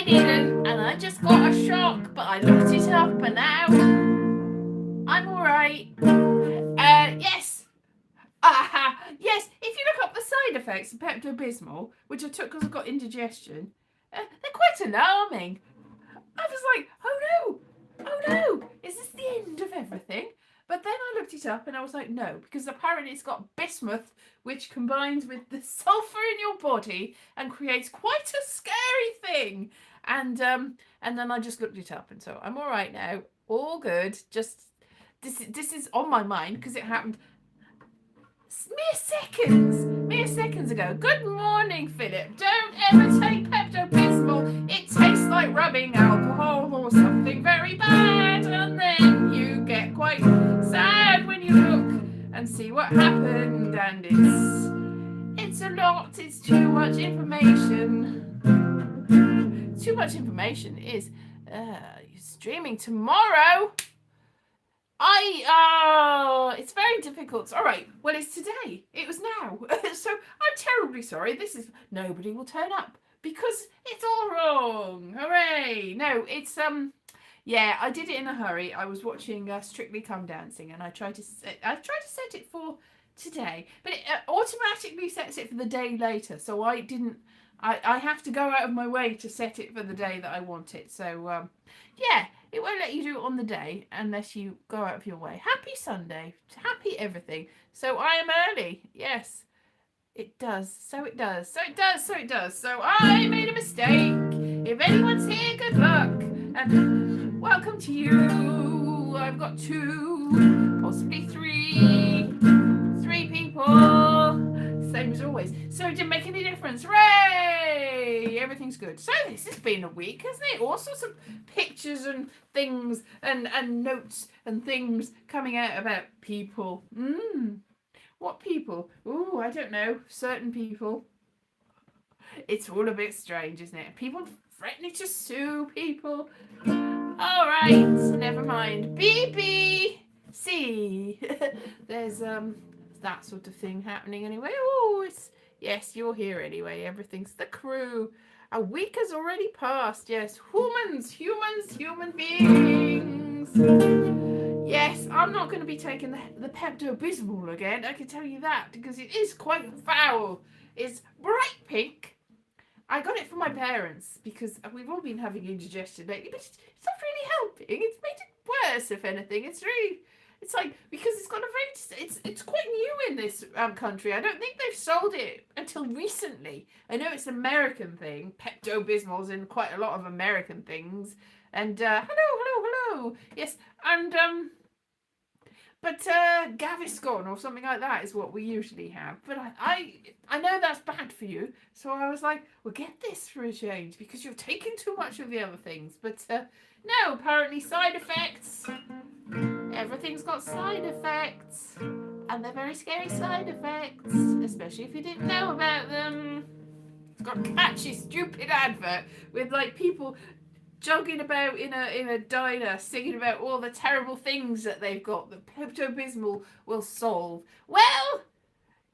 didn't, and I just got a shock, but I looked it up, and now I'm all right. Yes. Yes, if you look up the side effects of Pepto-Bismol, which I took because I've got indigestion, they're quite alarming. I was like, oh no, is this the end of everything? But then I looked it up and I was like, no, because apparently it's got bismuth, which combines with the sulfur in your body and creates quite a scary thing. And then I just looked it up, and so I'm all right now, all good. Just this is on my mind because it happened mere seconds ago. Good morning, Philip. Don't ever take Pepto-Bismol. It tastes like rubbing alcohol or something very bad, and then you get quite sad when you look and see what happened. And it's a lot. It's too much information. Too much information is streaming tomorrow. It's very difficult. All right, well, it's today. It was now. So I'm terribly sorry. Nobody will turn up because it's all wrong. Hooray. No, it's, yeah, I did it in a hurry. I was watching Strictly Come Dancing, and I tried to set it for today, but it automatically sets it for the day later. So I have to go out of my way to set it for the day that I want it. So, yeah, it won't let you do it on the day unless you go out of your way. Happy Sunday. Happy everything. So I am early. Yes, it does. So it does. So it does. So it does. So I made a mistake. If anyone's here, good luck. And welcome to you. I've got 2, possibly 3 people. Same as always. So it didn't make any difference. Hooray! Everything's good. So this has been a week, hasn't it? All sorts of pictures and things and notes and things coming out about people. What people? Ooh, I don't know. Certain people. It's all a bit strange, isn't it? People threatening to sue people. All right, never mind. BBC. There's that sort of thing happening anyway. Oh, yes, you're here anyway. Everything's the crew. A week has already passed. Yes, humans, human beings. Yes, I'm not going to be taking the Pepto-Bismol again. I can tell you that, because it is quite foul. It's bright pink. I got it from my parents because we've all been having indigestion lately, but it's not really helping. It's made it worse, if anything. It's like, because it's got a very, it's quite new in this country. I don't think they've sold it until recently. I know it's an American thing. Pepto-Bismol's in quite a lot of American things. And hello. Yes, and but Gaviscon or something like that is what we usually have. But I know that's bad for you, so I was like, well, get this for a change because you've taken too much of the other things. But no, apparently side effects. Everything's got side effects, and they're very scary side effects, especially if you didn't know about them. It's got a catchy, stupid advert with like people jogging about in a diner singing about all the terrible things that they've got that Pepto-Bismol will solve. Well,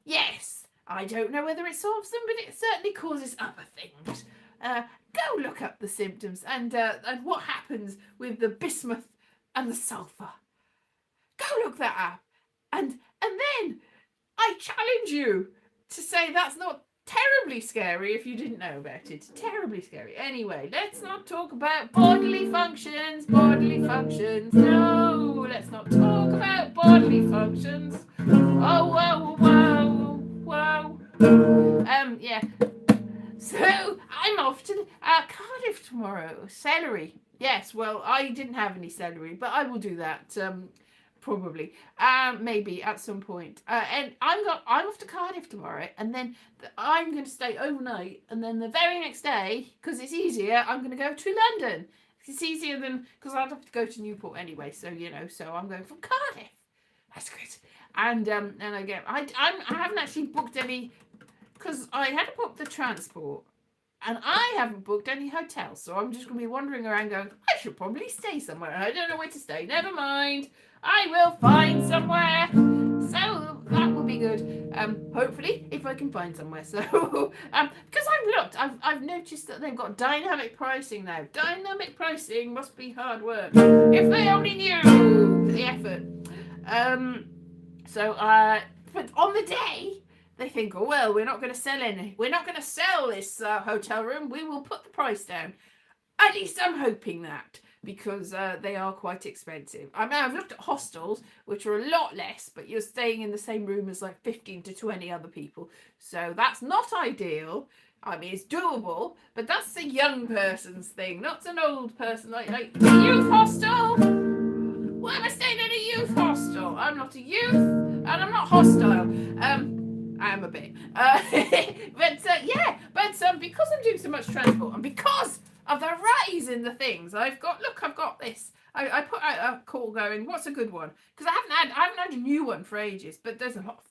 yes, I don't know whether it solves them, but it certainly causes other things. Go look up the symptoms and what happens with the bismuth and the sulfur. Go look that up. And then I challenge you to say that's not terribly scary if you didn't know about it. Terribly scary. Anyway, let's not talk about bodily functions. No, let's not talk about bodily functions. Oh, whoa. Yeah. So I'm off to Cardiff tomorrow. Celery. Yes, well, I didn't have any celery, but I will do that. Probably, maybe at some point. And I'm off to Cardiff tomorrow, and then I'm going to stay overnight, and then the very next day, because it's easier, I'm going to go to London. It's easier than, because I'd have to go to Newport anyway. So so I'm going from Cardiff. That's good. And I haven't actually booked any, because I had to book the transport. And I haven't booked any hotels, so I'm just going to be wandering around going, I should probably stay somewhere. I don't know where to stay. Never mind. I will find somewhere. So that will be be good. Hopefully, if I can find somewhere. So, because I've looked, I've noticed that they've got dynamic pricing now. Dynamic pricing must be hard work. If they only knew the effort. But on the day, they think, oh, well, we're not going to sell this hotel room. We will put the price down. At least I'm hoping that, because they are quite expensive. I mean, I've looked at hostels, which are a lot less, but you're staying in the same room as like 15 to 20 other people. So that's not ideal. I mean, it's doable, but that's a young person's thing, not an old person. Like a youth hostel? Why am I staying in a youth hostel? I'm not a youth, and I'm not hostile. I am a bit. Because I'm doing so much transport, and because of the rise in the things, I've got this. I put out a call going, what's a good one? Because I haven't had a new one for ages, but there's a lot of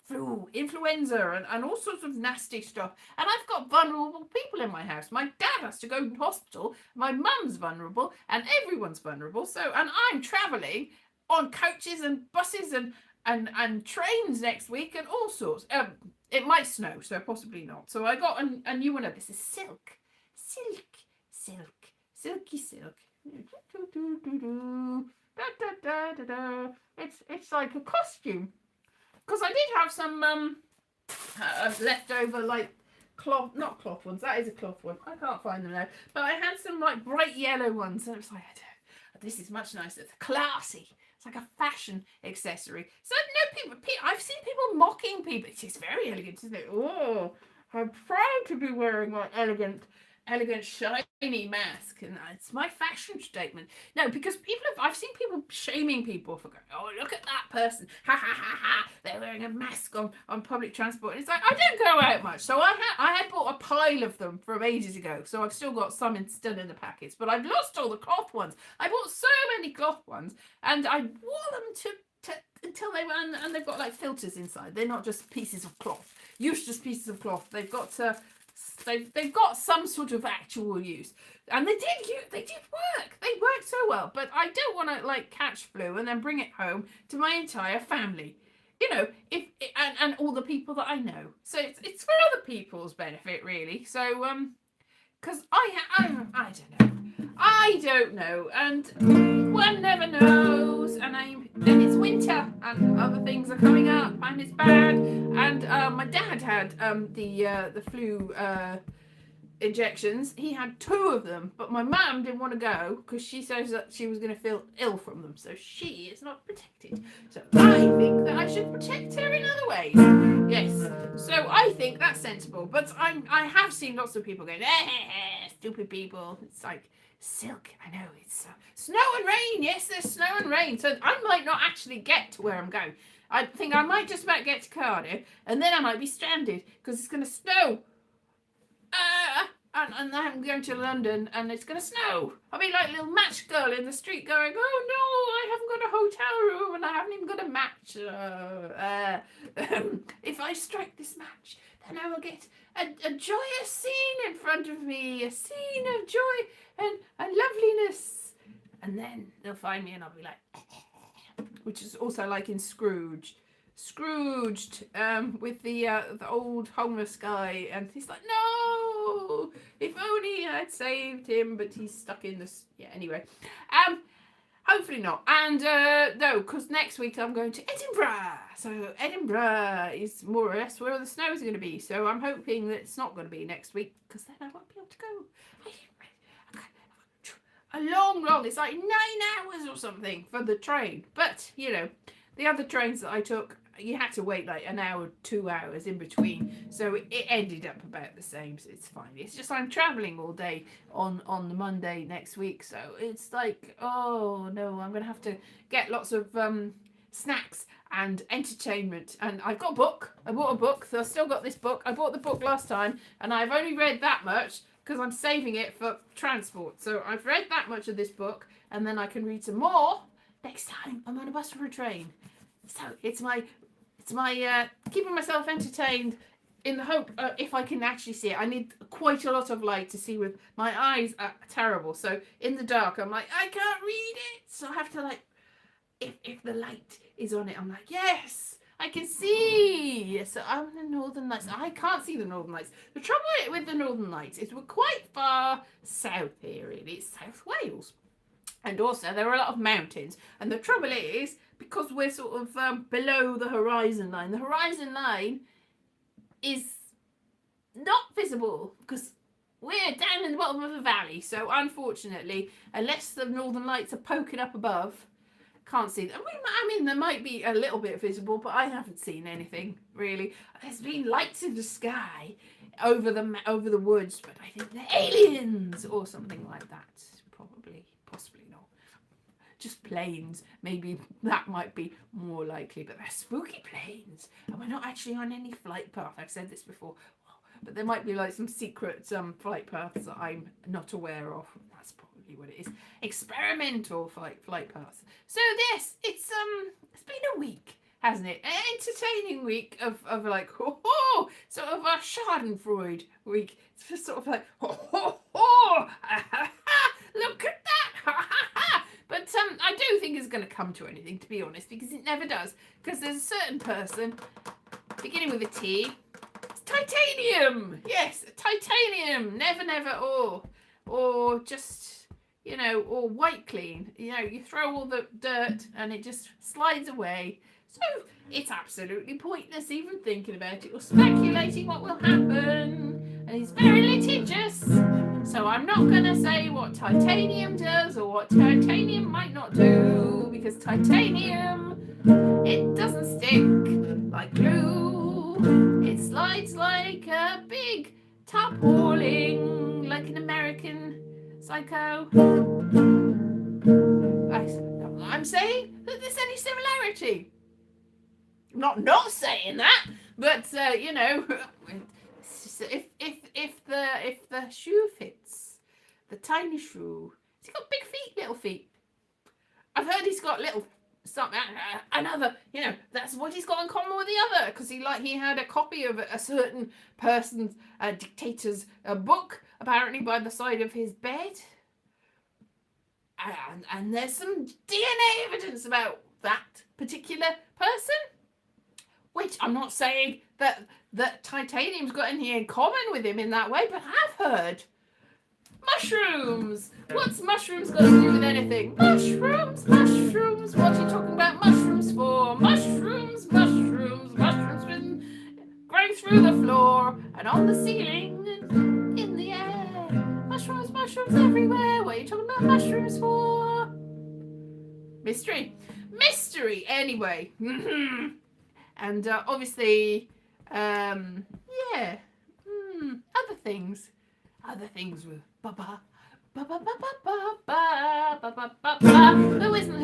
flu, influenza, and all sorts of nasty stuff. And I've got vulnerable people in my house. My dad has to go to hospital. My mum's vulnerable, and everyone's vulnerable. So, and I'm travelling on coaches and buses and trains next week and all sorts. It might snow, so possibly not. So I got a new one of this. Is silky silk. It's like a costume. Because I did have some leftover like cloth, not cloth ones. That is a cloth one. I can't find them now. But I had some like bright yellow ones, and it was like, this is much nicer. It's classy. It's like a fashion accessory. So I've seen people mocking people. It's very elegant, isn't it? Oh, I'm proud to be wearing my elegant shiny mask, and it's my fashion statement. No, because I've seen people shaming people for going, oh, look at that person, ha ha ha ha, they're wearing a mask on public transport. And it's like, I don't go out much, so I had bought a pile of them from ages ago, so I've still got some still in the packets, but I've lost all the cloth ones. I bought so many cloth ones, and I wore them until they run, and they've got like filters inside. They're not just pieces of cloth, useless pieces of cloth. They've got they've got some sort of actual use, and they did work. They worked so well. But I don't want to like catch flu and then bring it home to my entire family, and all the people that I know. So it's for other people's benefit, really. So because I don't know, and one never knows, and it's winter, and other things are coming up, and it's bad. And my dad had the flu injections. He had 2 of them, but my mum didn't want to go because she says that she was going to feel ill from them, so she is not protected. So I think that I should protect her in other ways. Yes, so I think that's sensible. But I have seen lots of people going, stupid people. It's like silk. I know, it's snow and rain. Yes, there's snow and rain, so I might not actually get to where I'm going. I think I might just about get to Cardiff, and then I might be stranded because it's going to snow. And I'm going to London, and it's going to snow. I'll be like a little match girl in the street going, oh no, I haven't got a hotel room, and I haven't even got a match. If I strike this match, then I will get a joyous scene in front of me, a scene of joy and loveliness. And then they'll find me, and I'll be like, which is also like in Scrooged, with the old homeless guy, and he's like, no, if only I'd saved him, but he's stuck in this. Yeah, anyway, hopefully not. And no, because next week I'm going to Edinburgh, so Edinburgh is more or less where the snow is going to be. So I'm hoping that it's not going to be next week, because then I won't be able to go. A long, it's like 9 hours or something for the train. But the other trains that I took, you had to wait like an hour, 2 hours in between, so it ended up about the same. So it's fine. It's just I'm traveling all day on the Monday next week, so it's like, oh no, I'm gonna have to get lots of snacks and entertainment. And I've got a book. I bought a book, so I've still got this book. I bought the book last time, and I've only read that much because I'm saving it for transport. So I've read that much of this book, and then I can read some more next time I'm on a bus or a train. So it's my keeping myself entertained in the hope if I can actually see it. I need quite a lot of light to see, with my eyes are terrible. So in the dark, I'm like, I can't read it. So I have to like, if the light is on it, I'm like, yes, I can see. So I'm the Northern Lights. I can't see the Northern Lights. The trouble with the Northern Lights is we're quite far south here, really. It's South Wales. And also there are a lot of mountains. And the trouble is, because we're sort of below the horizon line is not visible because we're down in the bottom of a valley. So unfortunately, unless the Northern Lights are poking up above, can't see them. I mean, there might be a little bit visible, but I haven't seen anything really. There's been lights in the sky over the woods, but I think they're aliens or something like that. Possibly not. Just planes. Maybe that might be more likely, but they're spooky planes, and we're not actually on any flight path. I've said this before, but there might be like some secret flight paths that I'm not aware of. That's probably what it is. Experimental flight paths. So yes, it's been a week, hasn't it? An entertaining week of like sort of a Schadenfreude week. It's just sort of like look at that. But I don't think it's going to come to anything, to be honest, because it never does. Because there's a certain person beginning with a T. It's titanium. Yes, titanium. Never or just, you know, or white clean. You know, you throw all the dirt and it just slides away. So it's absolutely pointless even thinking about it or speculating what will happen. And he's very litigious. So I'm not going to say what titanium does or what titanium might not do, because titanium, it doesn't stick like glue. It slides like a big tarpaulin, like an American Psycho. I'm saying that there's any similarity. Not saying that, but you know, if the shoe fits, the tiny shoe. He's got big feet, little feet. I've heard he's got little something, another. You know, that's what he's got in common with the other, because he had a copy of a certain person's dictator's book apparently by the side of his bed, and there's some DNA evidence about that particular person. Which I'm not saying that titanium's got anything in common with him in that way, but I've heard. Mushrooms! What's mushrooms got to do with anything? Mushrooms! What are you talking about mushrooms for? Mushrooms been growing through the floor and on the ceiling and in the air. Mushrooms everywhere. What are you talking about mushrooms for? Mystery, anyway. And obviously, yeah, other things with Baba. Who isn't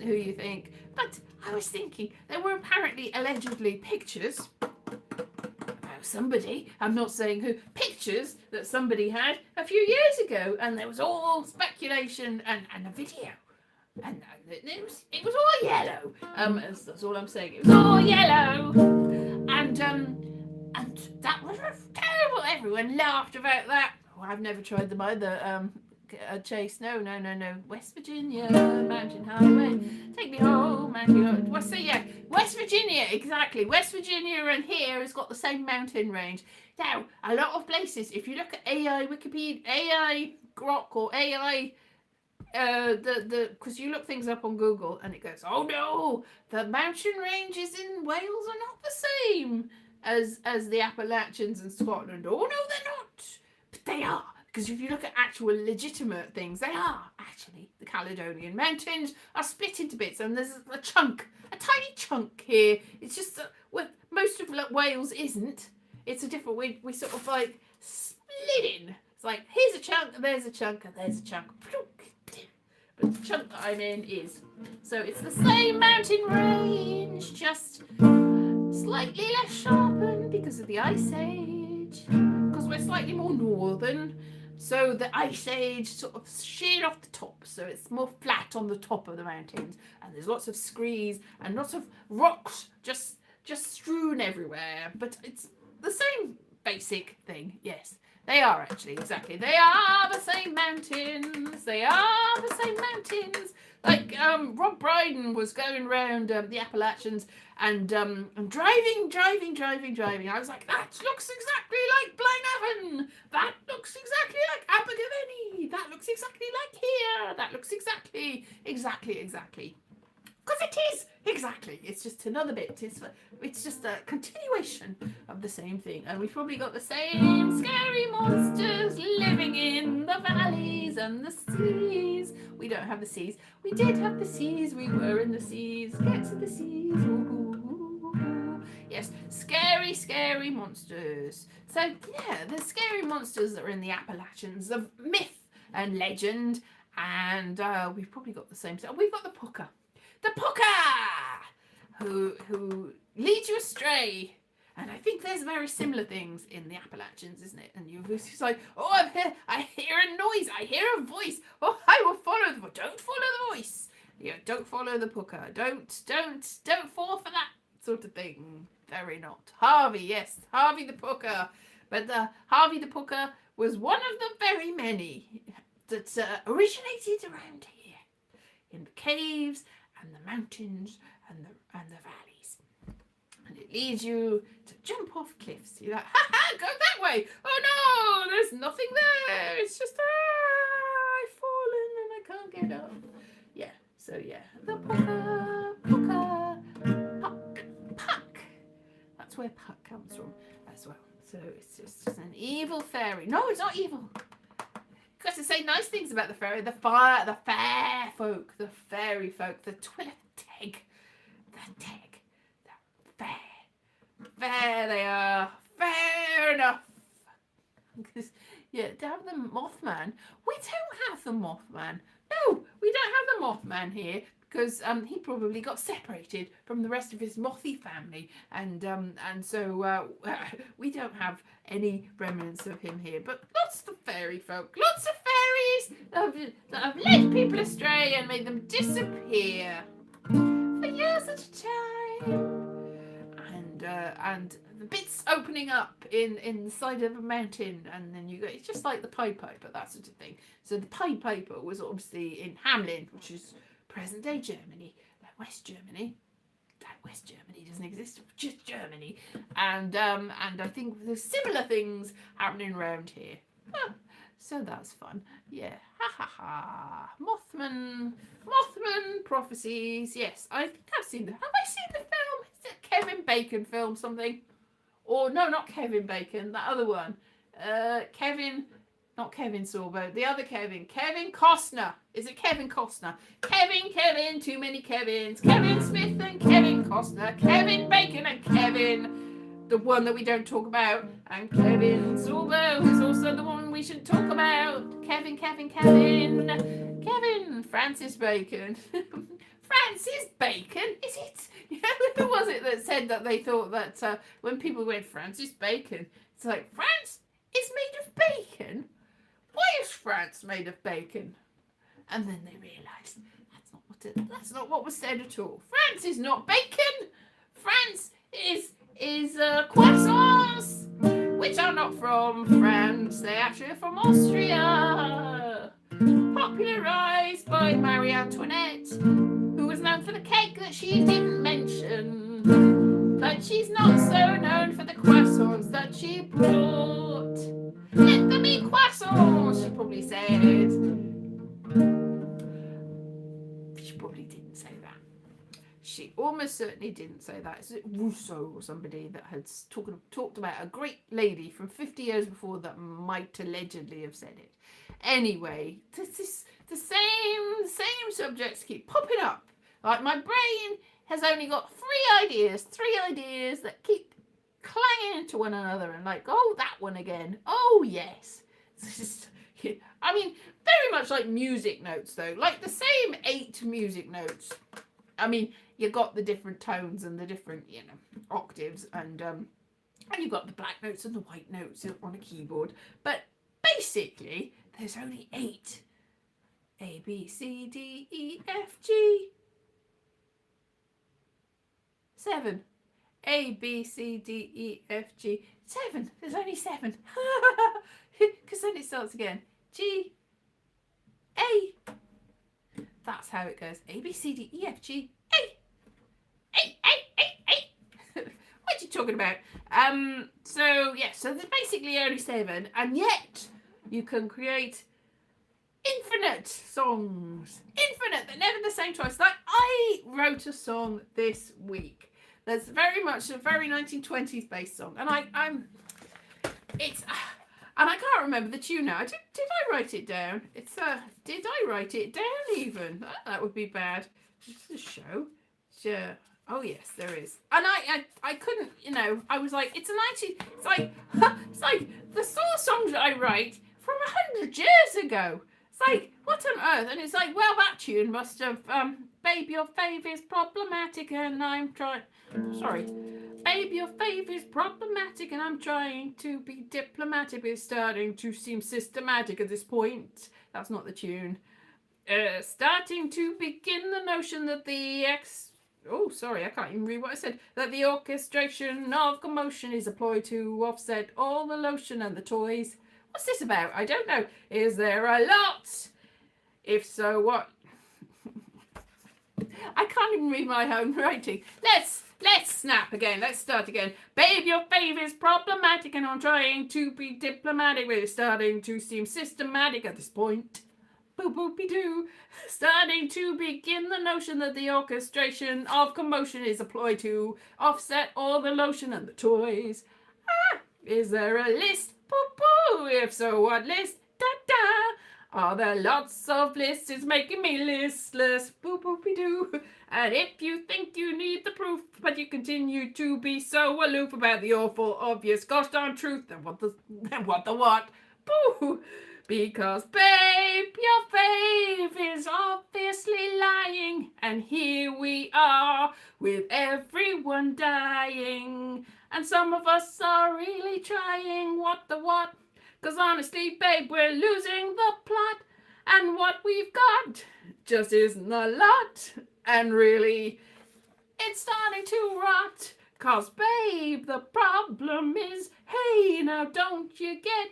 who you think? But I was thinking, there were apparently, allegedly, pictures about somebody, I'm not saying who, pictures that somebody had a few years ago, and there was all speculation and a video. And it was all yellow. That's all I'm saying. It was all yellow, and that was terrible. Everyone laughed about that. Oh, I've never tried them either. Chase, no. West Virginia, Mountain Highway, take me home, Mountain Highway. Well, so yeah, West Virginia, exactly. West Virginia and here has got the same mountain range. Now, a lot of places, if you look at AI Wikipedia, AI Grok, or AI. Because you look things up on Google and it goes, oh no, the mountain ranges in Wales are not the same as the Appalachians in Scotland. Oh no, they're not, but they are, because if you look at actual legitimate things, they are actually. The Caledonian Mountains are split into bits, and there's a tiny chunk here. It's just what most of Wales isn't. It's a different. We sort of like split in. It's like here's a chunk, and there's a chunk, and there's a chunk. But the chunk that I'm in is. So it's the same mountain range, just slightly less sharpened because of the Ice Age. Because we're slightly more northern. So the Ice Age sort of sheared off the top. So it's more flat on the top of the mountains. And there's lots of screes and lots of rocks just strewn everywhere. But it's the same basic thing, yes. They are actually, exactly. They are the same mountains. They are the same mountains. Like Rob Brydon was going around the Appalachians and driving. I was like, that looks exactly like Blaenavon. That looks exactly like Abergavenny. That looks exactly like here. That looks exactly. Because it is, exactly. It's just another bit. It's just a continuation of the same thing. And we've probably got the same scary monsters living in the valleys and the seas. We don't have the seas. We did have the seas. We were in the seas. Get to the seas. Ooh. Yes, scary monsters. So, yeah, the scary monsters that are in the Appalachians of myth and legend. And we've probably got the same stuff. We've got the Pukka. The Pukka, who leads you astray. And I think there's very similar things in the Appalachians, isn't it? And you're just like, oh, I hear a noise, I hear a voice. Oh, I will follow the voice. Don't follow the voice. Yeah, don't follow the Pukka. Don't fall for that sort of thing. Very not. Harvey, yes, Harvey the Pukka. But Harvey the Pukka was one of the very many that originated around here in the caves and the mountains and the valleys, and it leads you to jump off cliffs. You're like, ha, go that way. Oh no, there's nothing there. It's just I've fallen and I can't get up. Yeah. So yeah, the Pukka, Puck. That's where Puck comes from as well. So it's just an evil fairy. No, it's not evil. Got to say nice things about the fairy, the fair folk, the fairy folk, the Twilight Teg, the fair they are, fair enough. Yeah, to have the Mothman, we don't have the Mothman. No, we don't have the Mothman here because he probably got separated from the rest of his mothy family, and so we don't have any remnants of him here. But lots of fairy folk, lots of fairies that have led people astray and made them disappear for years at a time. And the bits opening up in the side of a mountain, and then you go. It's just like the Pied Piper, that sort of thing. So the Pied Piper was obviously in Hamelin, which is present-day Germany, like West Germany. That West Germany doesn't exist, just Germany. And I think there's similar things happening around here. Huh. So that's fun. Yeah. Ha. Mothman prophecies. Yes, I think I've seen them. Have I seen the film? Is it a Kevin Bacon film something? Or no, not Kevin Bacon, that other one. Not Kevin Sorbo, the other Kevin Costner. Is it Kevin Costner? Kevin, too many Kevins. Kevin Smith and Kevin Costner. Kevin Bacon and Kevin, the one that we don't talk about. And Kevin Sorbo, who's also the one we should talk about. Kevin. Francis Bacon. Francis Bacon? Is it? Who was it that said that they thought that when people went Francis Bacon, it's like, France is made of bacon? Why is France made of bacon? And then they realised that's not what was said at all. France is not bacon. France is croissants, which are not from France. They actually are from Austria. Popularised by Marie Antoinette, who was known for the cake that she didn't mention. But she's not so known for the croissants that she brought. Let them eat croissants, she probably said. She probably didn't say that. She almost certainly didn't say that. It's Rousseau or somebody that had talked about a great lady from 50 years before that might allegedly have said it. Anyway, the same subjects keep popping up. Like my brain has only got three ideas that keep clanging into one another and like, oh, that one again. Oh, yes. I mean, very much like music notes, though. Like the same 8 music notes. I mean, you got the different tones and the different, octaves, and you've got the black notes and the white notes on a keyboard. But basically, there's only 8. A, B, C, D, E, F, G. 7. A, B, C, D, E, F, G. 7. There's only 7. starts again. G, A. That's how it goes. A, B, C, D, E, F, G, A. A, A, A, A. What are you talking about? So there's basically only 7, and yet you can create infinite songs. Infinite. They're never the same twice. Like, I wrote a song this week. There's very much a very 1920s based song, and and I can't remember the tune now. Did I write it down? Did I write it down even? That would be bad. Just a show. Sure. Oh yes, there is. And I couldn't, I was like, it's like the sort of songs that I write from 100 years ago. It's like, what on earth? And it's like, well, that tune must have, Babe, your fave is problematic and I'm trying, sorry. Babe, your fave is problematic and I'm trying to be diplomatic. It's starting to seem systematic at this point. That's not the tune. Starting to begin the notion that I can't even read what I said. That the orchestration of commotion is employed to offset all the lotion and the toys. What's this about? I don't know. Is there a lot? If so, what? I can't even read my own writing. Let's snap again. Let's start again. Babe, your fave is problematic and I'm trying to be diplomatic. We're starting to seem systematic at this point. Boop boopy doo. Starting to begin the notion that the orchestration of commotion is employed to offset all the lotion and the toys. Is there a list? Boop boo. If so, what list? Da da. Are there lots of lists? It's making me listless. Boop boopy doo. And if you think you need the proof, but you continue to be so aloof about the awful, obvious, gosh darn truth, then what the what? Boo. Because, babe, your fave is obviously lying, and here we are with everyone dying, and some of us are really trying what the what, because honestly, babe, we're losing the plot, and what we've got just isn't a lot, and really, it's starting to rot, because, babe, the problem is, hey, now don't you get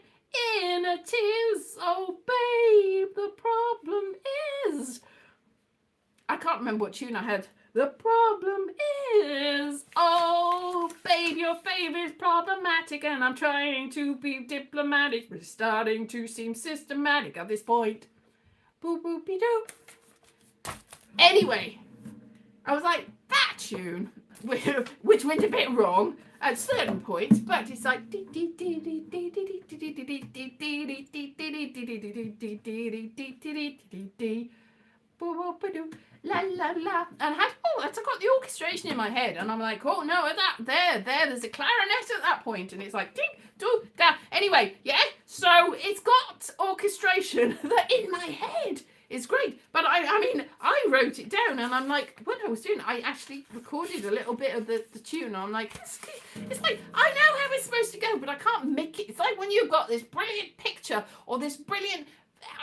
in a tears, oh babe, the problem is, I can't remember what tune I had. The problem is, oh babe, your fave is problematic and I'm trying to be diplomatic, but it's starting to seem systematic at this point. Boop boopy doo. Anyway, I was like, that tune, which went a bit wrong at certain points, but it's like la la la, and I got the orchestration in my head, and I'm like, oh no, there's a clarinet at that point, and it's like ding do da. Anyway, yeah, so it's got orchestration that in my head is great, but I mean, I wrote it down, and I'm like, when I was doing it, I actually recorded a little bit of the tune, and I'm like, it's like, I know how it's supposed to go, but I can't make it. It's like when you've got this brilliant picture, or this brilliant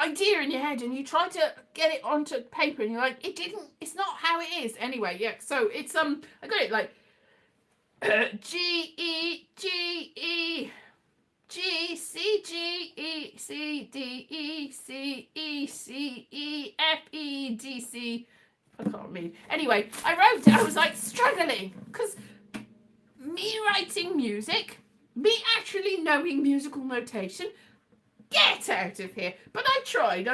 idea in your head, and you try to get it onto paper, and you're like, it's not how it is. Anyway, yeah, so it's, I got it like, G, E, G, E, G, C, G, E, C, D, E, C, E, C, E, F, E, D, C. I can't read. Anyway, I was like struggling because me writing music, me actually knowing musical notation, get out of here. But I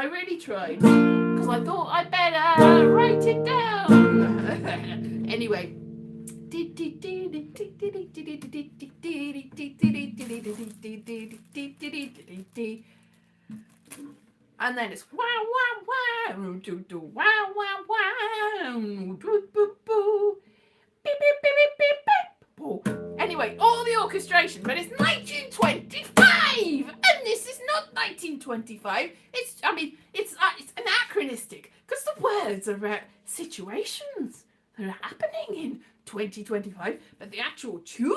really tried because I thought I'd better write it down. Anyway. And then it's wow wow wow do do wow wow wow do boo boo beep beep beep beep beep beep. Anyway, all the orchestration, but it's 1925, and this is not 1925. It's anachronistic because the words are about situations that are happening in 2025, but the actual tune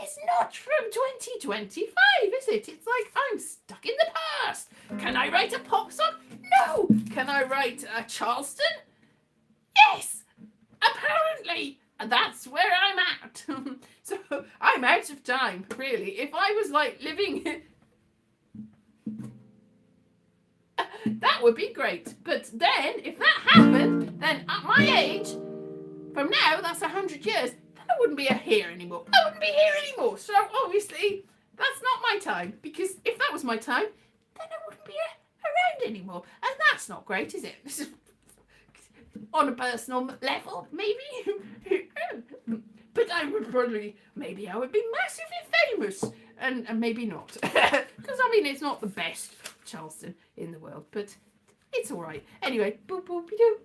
is not from 2025, is it? It's like I'm stuck in the past. Can I write a pop song? No. Can I write a Charleston? Yes. Apparently. And that's where I'm at. So I'm out of time, really. If I was like living That would be great. But then, if that happened, then at my age, from now, that's 100 years, then I wouldn't be here anymore. I wouldn't be here anymore. So obviously, that's not my time. Because if that was my time, then I wouldn't be around anymore. And that's not great, is it? On a personal level, maybe. But I would probably, maybe I would be massively famous. And maybe not. Because, I mean, it's not the best Charleston in the world. But it's all right. Anyway, boop, boop, doo.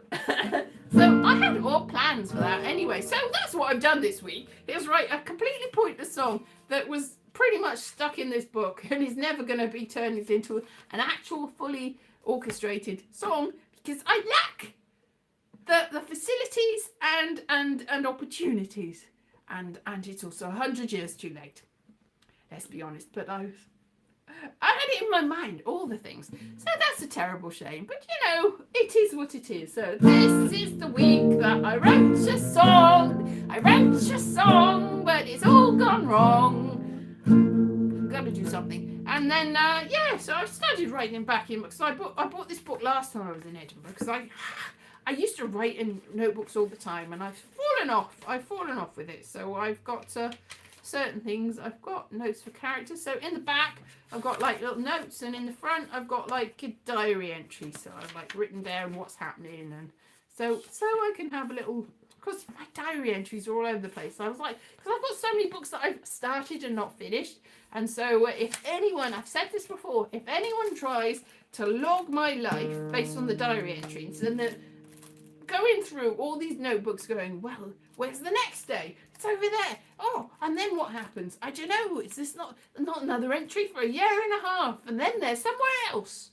So I had all plans for that anyway. So that's what I've done this week. Is write a completely pointless song that was pretty much stuck in this book and is never going to be turned into an actual fully orchestrated song because I lack the facilities and opportunities. And it's also 100 years too late. Let's be honest. But I had it in my mind, all the things. So that's a terrible shame. But, it is what it is. So this is the week that I wrote a song. I wrote a song, but it's all gone wrong. I've got to do something. And then, so I started writing back in books. So I bought this book last time I was in Edinburgh because I used to write in notebooks all the time and I've fallen off with it. So I've got certain things. I've got notes for characters. So in the back, I've got like little notes, and in the front, I've got like a diary entry. So I've like written down what's happening, and so I can have a little. Because my diary entries are all over the place. So I was like, because I've got so many books that I've started and not finished, and so if anyone, I've said this before, if anyone tries to log my life based on the diary entries, then going through all these notebooks going, well, where's the next day? It's over there. Oh, and then what happens? I don't know. Is this not another entry for a year and a half? And then there's somewhere else.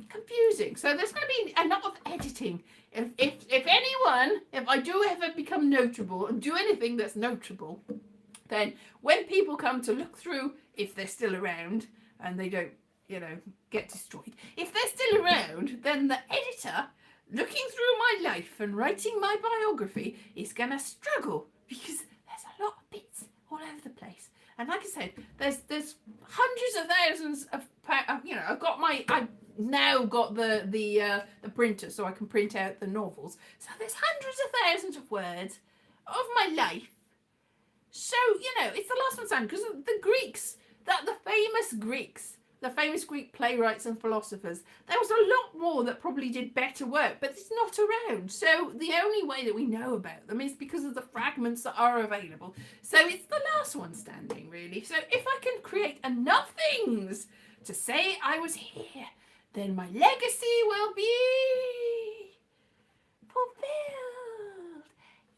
Confusing. So there's going to be a lot of editing. If I do ever become notable and do anything that's notable, then when people come to look through, if they're still around and they don't, get destroyed, if they're still around, then the editor looking through my life and writing my biography is going to struggle because there's a lot of bits all over the place. And like I said, there's hundreds of thousands of, I've now got the printer so I can print out the novels. So there's hundreds of thousands of words of my life. So, it's the last one's time because the Greeks, the famous Greek playwrights and philosophers, there was a lot more that probably did better work, but it's not around. So the only way that we know about them is because of the fragments that are available. So it's the last one standing, really. So if I can create enough things to say I was here, then my legacy will be fulfilled.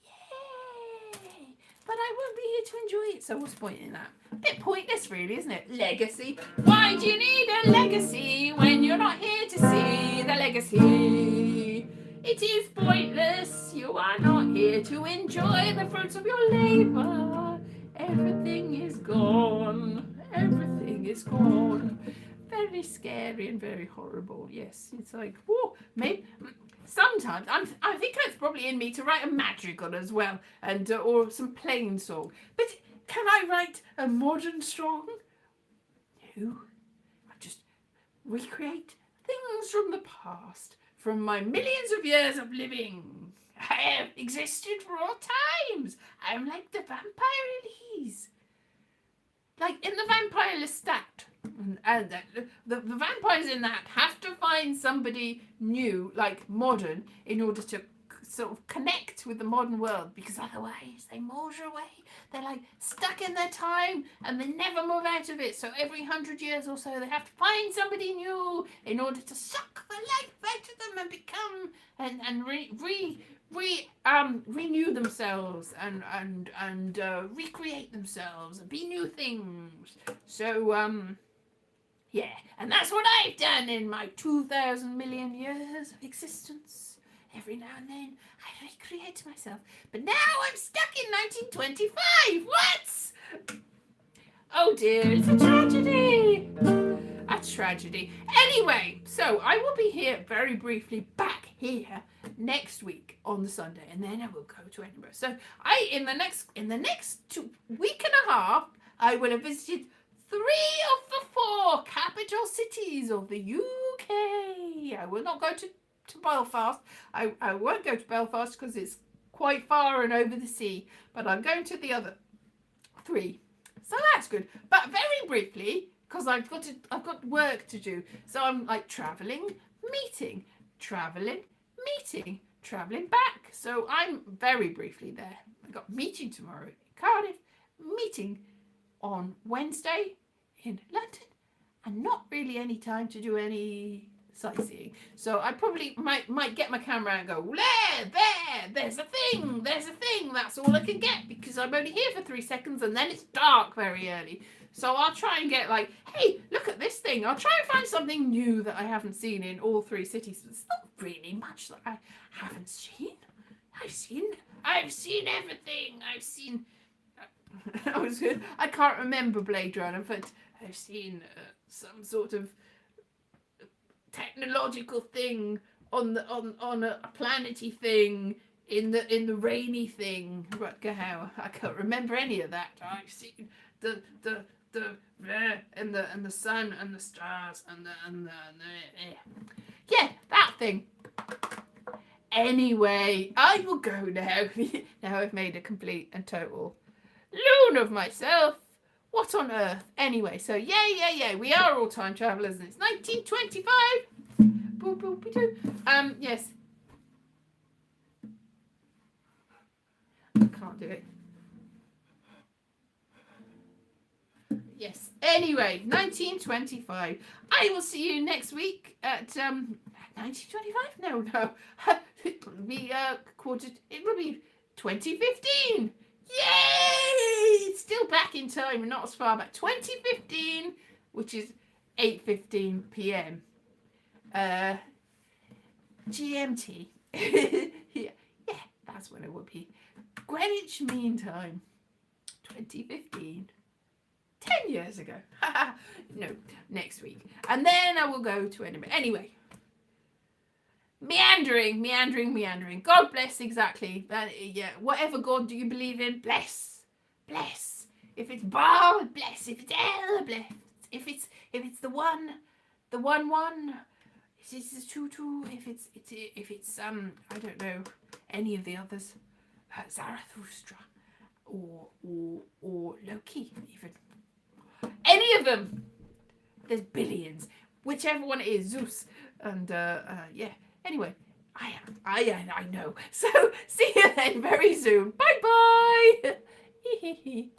Yay! But I won't be here to enjoy it, so what's the point in that? A bit pointless, really, isn't it? Legacy. Why do you need a legacy when you're not here to see the legacy? It is pointless. You are not here to enjoy the fruits of your labor. Everything is gone. Everything is gone. Very scary and very horrible. Yes, it's like, whoa, maybe. Sometimes I think it's probably in me to write a madrigal as well, and or some plain song. But can I write a modern song? No, I just recreate things from the past, from my millions of years of living. I have existed for all times. I'm like the vampire Elise. Like in the Vampire Lestat, and the vampires in that have to find somebody new, like modern, in order to sort of connect with the modern world, because otherwise they moulder away. They're like stuck in their time and they never move out of it. So every 100 years or so they have to find somebody new in order to suck the life out of them and become and renew themselves and recreate themselves and be new things. So and that's what I've done in my 2,000 million years of existence. Every now and then I recreate myself, but now I'm stuck in 1925. What? Oh dear, it's a tragedy. A tragedy. Anyway, so I will be here very briefly back here next week on the Sunday, and then I will go to Edinburgh. So in the next week and a half, I will have visited 3 of the 4 capital cities of the UK. I will not go to Belfast. I won't go to Belfast because it's quite far and over the sea. But I'm going to the other 3. So that's good. But very briefly, because I've got work to do. So I'm like traveling, meeting, traveling, meeting, traveling back. So I'm very briefly there. I got meeting tomorrow in Cardiff, meeting on Wednesday in London, and not really any time to do any sightseeing. So I probably might get my camera and go, there's a thing, that's all I can get, because I'm only here for 3 seconds and then it's dark very early. So I'll try and get like, hey, look at this thing. I'll try and find something new that I haven't seen in all 3 cities. It's not really much that I haven't seen. I've seen everything. I can't remember Blade Runner, but I've seen some sort of technological thing on a planety thing in the rainy thing. Rutger Hauer. I can't remember any of that. I've seen the and the sun and the stars and the yeah, that thing. Anyway, I will go now. Now I've made a complete and total loon of myself. What on earth? Anyway, so yeah. We are all time travelers, and it's 1925. Boop, boop, boop, yes. I can't do it. Yes. Anyway, 1925. I will see you next week at 1925. No. It'll be it will be 2015. Yay! It's still back in time, not as far back. 2015, which is 8:15 p.m. GMT. yeah, that's when it would be. Greenwich Mean Time. 2015. 10 years ago. No, next week. And then I will go to Edinburgh. Anyway. Meandering. God bless, exactly. Yeah, whatever God do you believe in, bless. If it's Baal, bless. If it's El, bless. If it's the one, if it's two. If it's I don't know any of the others, Zarathustra, or Loki, even any of them. There's billions. Whichever one it is, Zeus, and yeah. Anyway, I know. So see you then very soon. Bye bye.